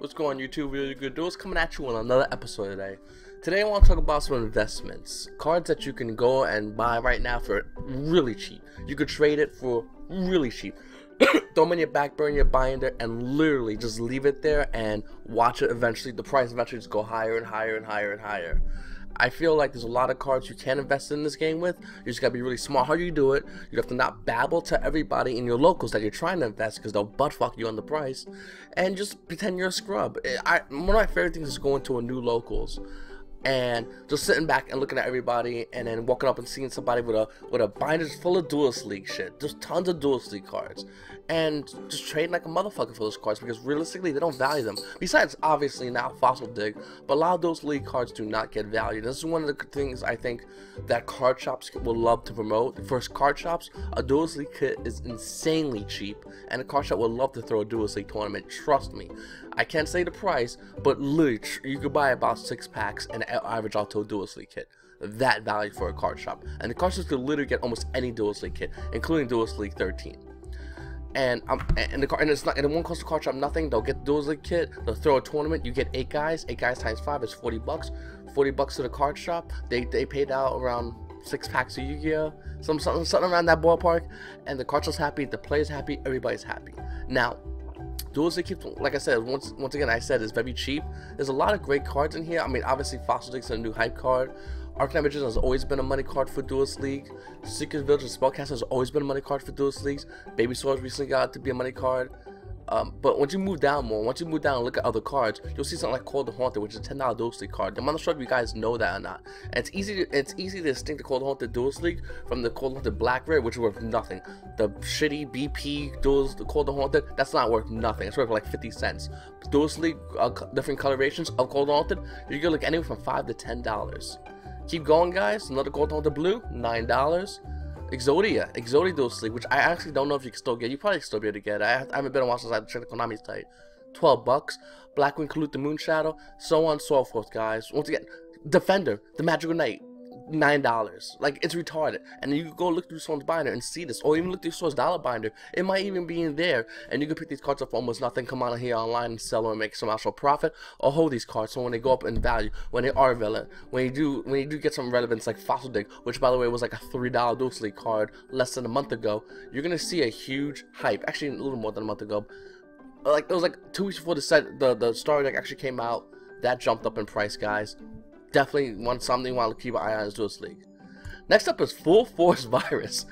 What's going on YouTube? YuGiOh coming at you on another episode today. Today I want to talk about some investments. Cards that you can go and buy right now for really cheap. You could trade it for really cheap. Throw them in your back burner, your binder, and literally just leave it there and watch it eventually. The price eventually just go higher and higher and higher and higher. I feel like there's a lot of cards you can invest in this game with. You just gotta be really smart how you do it. You have to not babble to everybody in your locals that you're trying to invest because they'll butt fuck you on the price, and just pretend you're a scrub. One of my favorite things is going to a new locals and just sitting back and looking at everybody, and then walking up and seeing somebody with a binder full of Duelist League shit, just tons of Duelist League cards, and just trading like a motherfucker for those cards because realistically they don't value them. Besides, obviously now Fossil Dig, but a lot of those League cards do not get valued. This is one of the things I think that card shops will love to promote. For card shops, a Duelist League kit is insanely cheap, and a card shop would love to throw a Duelist League tournament. Trust me. I can't say the price, but literally you could buy about 6 packs and average out to a Duelist League kit. That value for a card shop, and the card shops could literally get almost any Duelist League kit, including Duelist League 13. And it's not, and it won't cost the card shop nothing. They'll get the Duelist League kit. They'll throw a tournament. You get 8 guys. 8 guys times 5 is $40. $40 to the card shop. They paid out around 6 packs of YuGiOh, something around that ballpark, and the card shop's happy. The player's happy. Everybody's happy. Now, Duelist League keeps, like I said, once again I said, it's very cheap. There's a lot of great cards in here. I mean, obviously Fossil Dig's a new hype card. Arcanite Magician has always been a money card for Duelist League. Secret Village and Spellcaster has always been a money card for Duelist Leagues. Baby Swords recently got to be a money card. But once you move down more, once you move down and look at other cards, you'll see something like Cold the Haunted, which is a $10 Duelist League card. I'm not sure if you guys know that or not. And it's easy to distinct the Cold the Haunted Duelist League from the Cold the Haunted Black Rare, which is worth nothing. The shitty BP Duels, the Cold the Haunted, that's not worth nothing. It's worth like 50 cents. Duelist League, different colorations of Cold the Haunted, you can look anywhere from $5 to $10. Keep going, guys. Another Cold the Haunted Blue, $9. Exodia Duelist League, which I actually don't know if you can still get. You probably still be able to get. I haven't been a while since I checked the Konami's site. $12. Blackwing Kalute the Moonshadow, so on and so forth, guys. Once again, Defender, the Magical Knight, $9. Like, it's retarded. And you can go look through someone's binder and see this, or even look through someone's dollar binder. It might even be in there, and you can pick these cards up for almost nothing, come on here online and sell them and make some actual profit, or hold these cards so when they go up in value, when they are relevant, when you do get some relevance like Fossil Dig, which by the way was like a $3 Duelist League card less than a month ago, you're gonna see a huge hype. Actually, a little more than a month ago. Like, it was like 2 weeks before the Star Deck actually came out. That jumped up in price, guys. Definitely something you want to keep an eye on is Duelist League. Next up is Full Force Virus.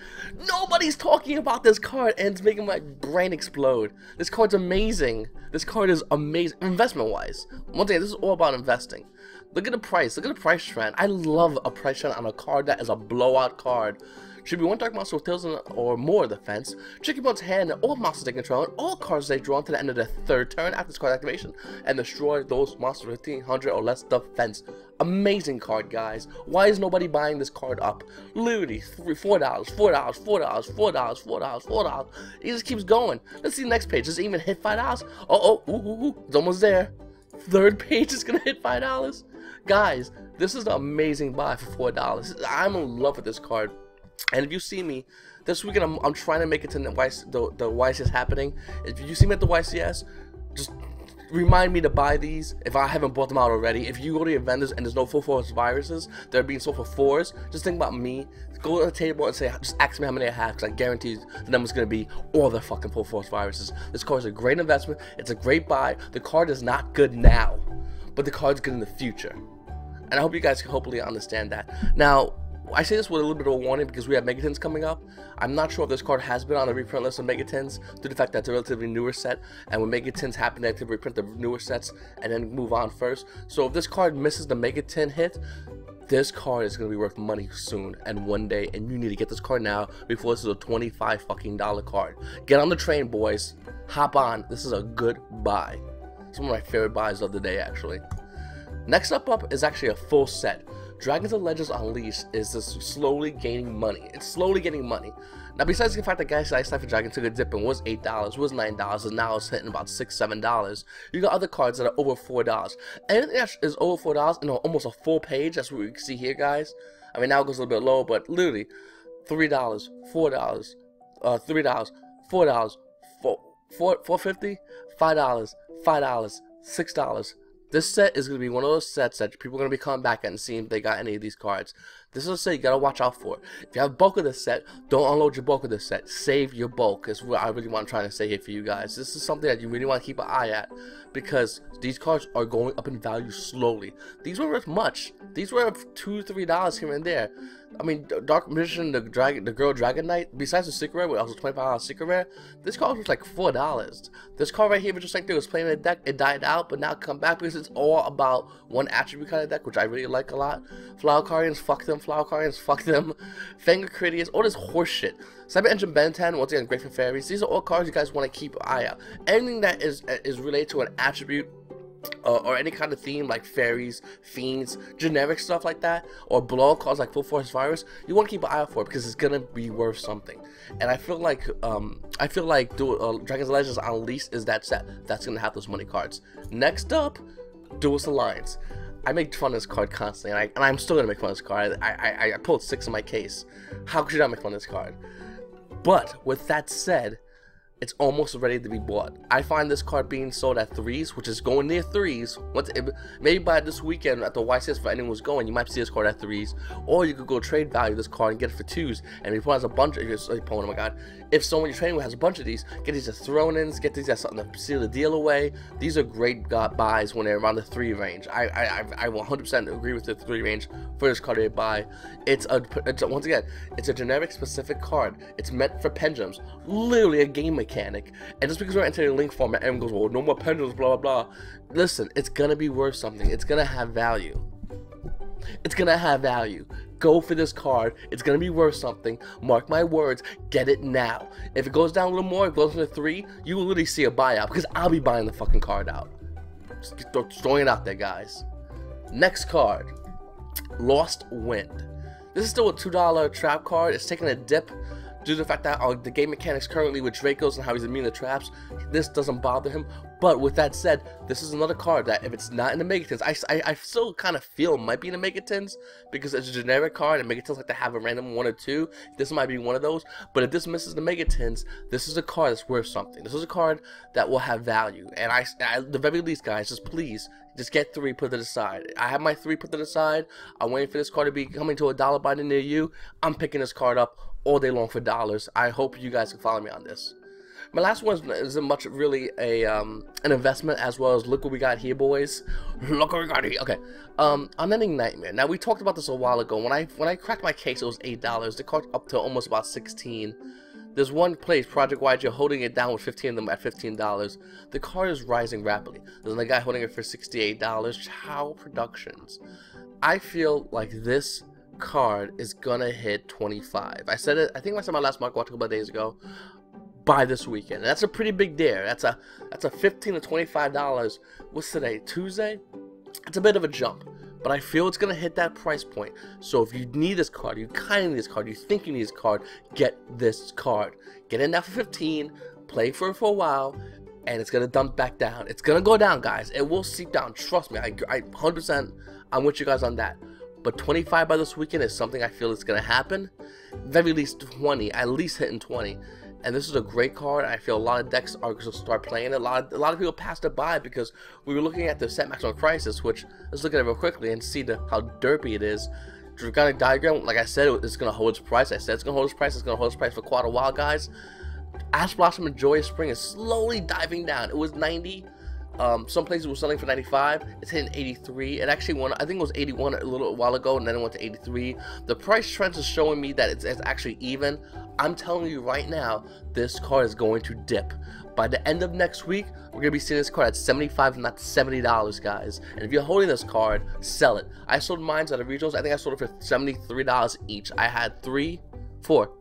Nobody's talking about this card, and it's making my brain explode. This card's amazing. This card is amazing, investment-wise. Once again, this is all about investing. Look at the price. Look at the price trend. I love a price trend on a card that is a blowout card. Should be one Dark Monster with tails or more of the fence. Tricky Bone's hand and all monsters they control and all cards they draw to the end of their 3rd turn after this card activation, and destroy those monsters with 1500 or less defense. Amazing card, guys. Why is nobody buying this card up? Literally $4, $4. It just keeps going. Let's see the next page. Does it even hit $5? It's almost there. 3rd page is gonna hit $5. Guys, this is an amazing buy for $4. I'm in love with this card. And if you see me this weekend, I'm trying to make it to the YCS happening. If you see me at the YCS, just remind me to buy these if I haven't bought them out already. If you go to your vendors and there's no Full Force Viruses, they're being sold for 4s, just think about me. Go to the table and say, just ask me how many I have, because I guarantee the number's going to be all the fucking Full Force Viruses. This card is a great investment. It's a great buy. The card is not good now, but the card's good in the future. And I hope you guys can hopefully understand that. Now, I say this with a little bit of a warning because we have Megatins coming up. I'm not sure if this card has been on the reprint list of Megatins due to the fact that it's a relatively newer set, and when Megatins happen, they have to reprint the newer sets and then move on first. So if this card misses the Megatin hit, this card is going to be worth money soon and one day, and you need to get this card now before this is a $25 fucking card. Get on the train, boys. Hop on. This is a good buy. It's one of my favorite buys of the day, actually. Next up is actually a full set. Dragons and Legends Unleashed is just slowly gaining money. It's slowly getting money. Now, besides the fact that Galaxy Ice Life for Dragon took a dip and was $8, was $9, and now it's hitting about $6, $7, you got other cards that are over $4. Anything that is over $4 in almost a full page, that's what we can see here, guys. I mean, now it goes a little bit low, but literally $3, $4, $3, $4, $4.50, $5, $5, $6. This set is going to be one of those sets that people are going to be coming back at and seeing if they got any of these cards. This is a set you got to watch out for. If you have bulk of this set, don't unload your bulk of this set. Save your bulk is what I really want to try to say here for you guys. This is something that you really want to keep an eye at because these cards are going up in value slowly. These weren't worth much. These were $2 to $3 here and there. I mean, Dark Magician, the Girl Dragon Knight, besides the secret rare, which was $25 secret rare, this card was like $4. This card right here, just like there was playing in a deck, it died out, but now come back because it's all about one attribute kind of deck, which I really like a lot. Flower Carians, fuck them. Flower Carians, fuck them. Fang Critias, all this horse shit. Cyber Engine Ben 10, once again, Great for Fairies. These are all cards you guys want to keep an eye out. Anything that is related to an attribute, or any kind of theme like fairies, fiends, generic stuff like that, or blow cards like Full Force Virus, you want to keep an eye out for it because it's gonna be worth something. And I feel like Dragon's Legends Unleashed is that set that's gonna have those money cards. Next up, Duelist Alliance. I make fun of this card constantly, and I'm still gonna make fun of this card. I pulled 6 in my case. How could you not make fun of this card? But with that said, it's almost ready to be bought. I find this card being sold at 3s, which is going near 3s. Maybe by this weekend at the YCS, if anyone was going, you might see this card at 3s. Or you could go trade value this card and get it for 2s. And if you has a bunch of, oh my god, if someone you're trading with has a bunch of these, get these as throw-ins, get these as something to seal the deal away. These are great buys when they're around the 3 range. I will 100% agree with the 3 range for this card to buy. Once again, it's a generic specific card. It's meant for pendulums, literally a game mechanic. And just because we're entering link format, everyone goes, well, no more pendulums, blah blah blah. Listen, it's gonna be worth something. It's gonna have value. It's gonna have value. Go for this card. It's gonna be worth something. Mark my words. Get it now. If it goes down a little more, it goes to 3, you will literally see a buyout because I'll be buying the fucking card out. Just throwing it out there, guys. Next card, Lost Wind. This is still a $2 trap card. It's taking a dip due to the fact that the game mechanics currently with Dracos and how he's immune to traps, this doesn't bother him. But with that said, this is another card that if it's not in the Megatins, I still kind of feel it might be in the Megatins because it's a generic card and Megatins like to have a random 1 or 2. This might be one of those. But if this misses the Megatins, this is a card that's worth something. This is a card that will have value. And at the very least, guys, just please, just get 3 put to the side. I have my 3 put to the side. I'm waiting for this card to be coming to a $1 buy near you. I'm picking this card up all day long for dollars. I hope you guys can follow me on this. My last one isn't much really an investment, as well as look what we got here, boys. Look what we got here. Okay, Unending Nightmare. Now we talked about this a while ago. When I cracked my case, it was $8. The card up to almost about 16. There's one place, Project YuGiOh, holding it down with 15 of them at $15. The card is rising rapidly. There's another guy holding it for $68. Chow Productions. I feel like this card is gonna hit 25. I said it. I think I said my last market watch a couple of days ago. By this weekend. And that's a pretty big dare. That's a $15 to $25. What's today? Tuesday? It's a bit of a jump, but I feel it's gonna hit that price point. So if you need this card, you kind of need this card, you think you need this card, get this card. Get in there for 15, play for it for a while, and it's gonna dump back down. It's gonna go down, guys. It will seep down. Trust me. I 100%. I'm with you guys on that. But 25 by this weekend is something I feel is gonna happen. Very least 20, at least hitting 20. And this is a great card. I feel a lot of decks are going to start playing it. A lot of people passed it by because we were looking at the set Maximum Crisis, which, let's look at it real quickly and see how derpy it is. Dragonic Diagram, like I said, it's going to hold its price. I said it's going to hold its price. It's going to hold its price for quite a while, guys. Ash Blossom and Joyous Spring is slowly diving down. It was 90. Some places were selling for 95. It's hitting 83. It actually won. I think it was 81 a little while ago, and then it went to 83. The price trends is showing me that it's actually even. I'm telling you right now, this card is going to dip. By the end of next week, we're gonna be seeing this card at $75, not $70, guys. And if you're holding this card, sell it. I sold mine at the regionals. I think I sold it for $73 each. I had 4.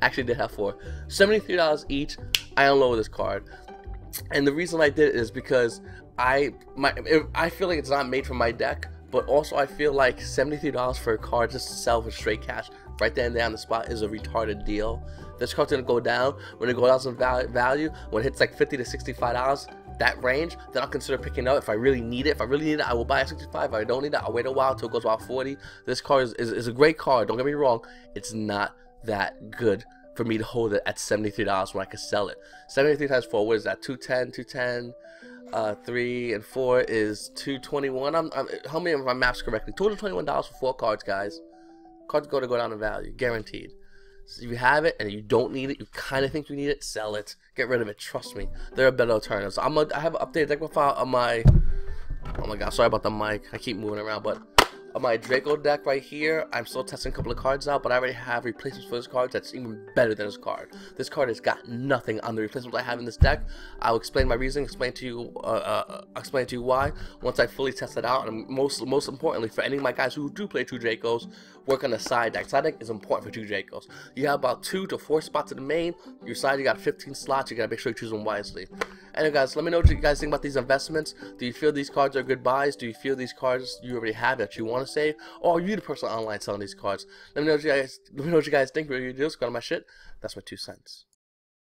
Actually did have 4. $73 each. I unloaded this card. And the reason I did it is because I feel like it's not made for my deck, but also I feel like $73 for a card just to sell for straight cash right there and there on the spot is a retarded deal. This card's gonna go down. When it goes down some value, when it hits like $50 to $65, that range, then I'll consider picking up if I really need it. If I really need it, I will buy a 65. If I don't need it, I'll wait a while until it goes about 40. This card is a great card. Don't get me wrong. It's not that good for me to hold it at $73 when I could sell it. 73 times 4, what is that? 210, 210. 3 and 4 is $221. Help me if my math's correctly. $221 for 4 cards, guys. Cards go down in value, guaranteed. So if you have it and you don't need it, you kind of think you need it, sell it. Get rid of it. Trust me, there are better alternatives. I have an updated deck profile on my. Oh my god, sorry about the mic. I keep moving around, but on my Draco deck right here, I'm still testing a couple of cards out, but I already have replacements for this card that's even better than this card. This card has got nothing on the replacements I have in this deck. I'll explain my reasoning, explain to you why once I fully test it out, and most importantly for any of my guys who do play 2 Dracos, work on the side deck. Side deck is important for 2 Dracos. You have about 2 to 4 spots in the main. Your side, you got 15 slots. You gotta make sure you choose them wisely. Anyway, guys, let me know what you guys think about these investments. Do you feel these cards are good buys? Do you feel these cards you already have that you want to save? Or are you the person online selling these cards? Let me know what you guys think. Really, just go on my shit. That's my 2 cents.